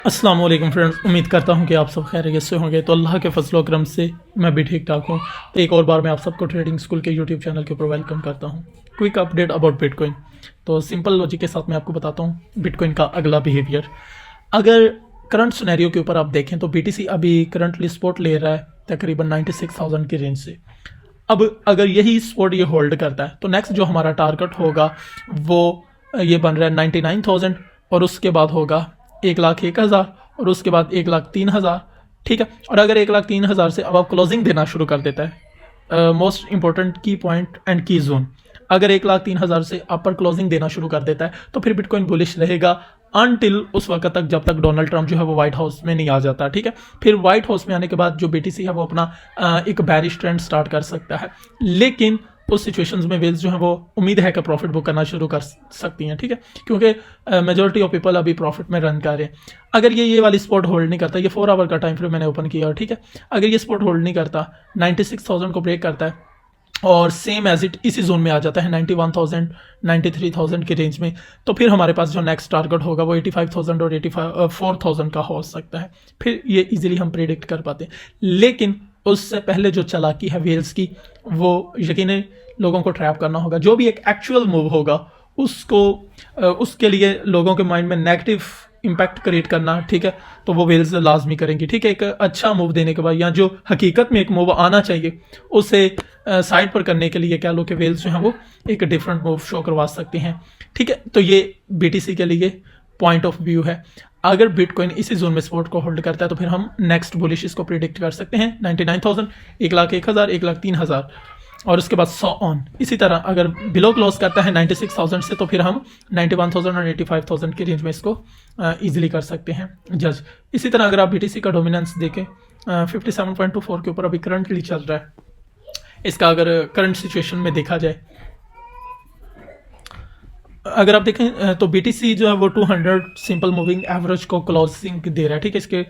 अस्सलाम वालेकुम फ्रेंड्स, उम्मीद करता हूं कि आप सब खैरियत से होंगे। तो अल्लाह के फजल करम से मैं भी ठीक ठाक हूं। तो एक और बार मैं आप सबको ट्रेडिंग स्कूल के यूट्यूब चैनल के ऊपर वेलकम करता हूं। Quick update about bitcoin. तो सिंपल लॉजिक के साथ मैं आपको बताता हूं बिटकॉइन का अगला बिहेवियर। अगर करंट सिनेरियो के ऊपर आप देखें तो BTC अभी करंटली सपोर्ट ले रहा है तकरीबन 96,000 की रेंज से। अब अगर यही सपोर्ट ये होल्ड करता है तो नेक्स्ट जो हमारा टारगेट होगा वो ये बन रहा है 99,000, और उसके बाद होगा 1,01,000, और उसके बाद 1,03,000। ठीक है, और अगर 1,03,000 से अब आप क्लोजिंग देना शुरू कर देता है, मोस्ट इंपॉर्टेंट की पॉइंट एंड की जोन, अगर 1,03,000 से अपर क्लोजिंग देना शुरू कर देता है तो फिर बिटकॉइन बुलिश रहेगा अनटिल उस वक्त तक जब तक डोनाल्ड ट्रंप जो है वो व्हाइट हाउस में नहीं आ जाता। ठीक है, फिर व्हाइट हाउस में आने के बाद जो BTC है वो अपना एक बैरिश ट्रेंड स्टार्ट कर सकता है, लेकिन उस सिचुएशंस में वेल्स जो है वो उम्मीद है कि प्रॉफिट बुक करना शुरू कर सकती हैं। ठीक है, क्योंकि मेजोरिटी ऑफ पीपल अभी प्रॉफिट में रन कर रहे हैं। अगर ये वाली स्पॉट होल्ड नहीं करता, ये 4 आवर का टाइम फ्रेम मैंने ओपन किया, ठीक है, अगर ये स्पॉट होल्ड नहीं करता 96,000 को ब्रेक करता है और सेम एज इट इसी जोन में आ जाता है 91,000 93,000 के रेंज में, तो फिर हमारे पास जो नेक्स्ट टारगेट होगा वो 85,000 और 84,000 का हो सकता है। फिर ये इजीली हम प्रेडिक्ट कर पाते हैं, लेकिन उससे पहले जो चालाकी है वेल्स की वो यकीनन लोगों को ट्रैप करना होगा। जो भी एक एक्चुअल मूव होगा उसको उसके लिए लोगों के माइंड में नेगेटिव इम्पैक्ट क्रिएट करना, ठीक है, तो वो वेल्स लाजमी करेंगी। ठीक है, एक अच्छा मूव देने के बाद या जो हकीकत में एक मूव आना चाहिए उसे साइड पर करने के लिए क्या लोग के वेल्स जो हैं वो एक डिफरेंट मूव शो करवा सकते हैं। ठीक है, तो ये BTC के लिए पॉइंट ऑफ व्यू है। अगर बिटकॉइन इसी जोन में सपोर्ट को होल्ड करता है तो फिर हम नेक्स्ट बुलिश इसको प्रिडिक्ट कर सकते हैं 99,000, 1,01,000, 1,03,000 और उसके बाद 100 ऑन। इसी तरह अगर बिलो क्लोज करता है 96,000 से तो फिर हम 91,000 और 85,000 की रेंज में इसको इजीली कर सकते हैं जज। इसी तरह अगर आप BTC का डोमिनेंस देखें 57.24 के ऊपर अभी करंटली चल रहा है। इसका अगर करंट सिचुएशन में देखा जाए, अगर आप देखें तो BTC जो है वो 200 सिंपल मूविंग एवरेज को क्लोजिंग दे रहा है। ठीक है, इसके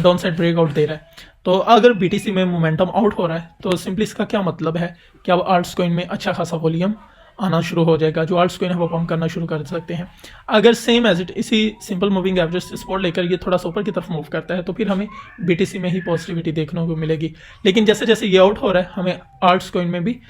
डाउन साइड ब्रेकआउट दे रहा है। तो अगर BTC में मोमेंटम आउट हो रहा है तो सिंपली इसका क्या मतलब है कि अब आल्ट्स कॉइन में अच्छा खासा वॉल्यूम आना शुरू हो जाएगा, जो आल्ट्स कॉइन है वो पंप करना शुरू कर सकते हैं। अगर सेम एज इट इसी सिंपल मूविंग एवरेज सपोर्ट लेकर ये थोड़ा सा ऊपर की तरफ मूव करता है तो फिर हमें BTC में ही पॉजिटिविटी देखने को मिलेगी। लेकिन जैसे जैसे ये आउट हो रहा है हमें आल्ट्स कॉइन में भी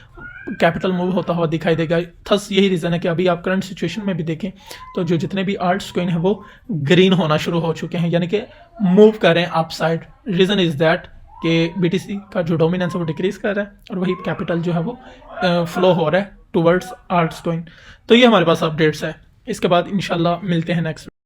कैपिटल मूव होता हुआ दिखाई देगा। थस यही रीज़न है कि अभी आप करंट सिचुएशन में भी देखें तो जो जितने भी आल्ट्स कॉइन है वो ग्रीन होना शुरू हो चुके हैं, यानी कि मूव कर रहे हैं अपसाइड। रीज़न इज़ दैट कि BTC का जो डोमिनेंस है वो डिक्रीज कर रहा है और वही कैपिटल जो है वो फ्लो हो रहा है टुवर्ड्स आल्ट्स कॉइन। तो ये हमारे पास अपडेट्स है। इसके बाद इंशाल्लाह मिलते हैं नेक्स्ट।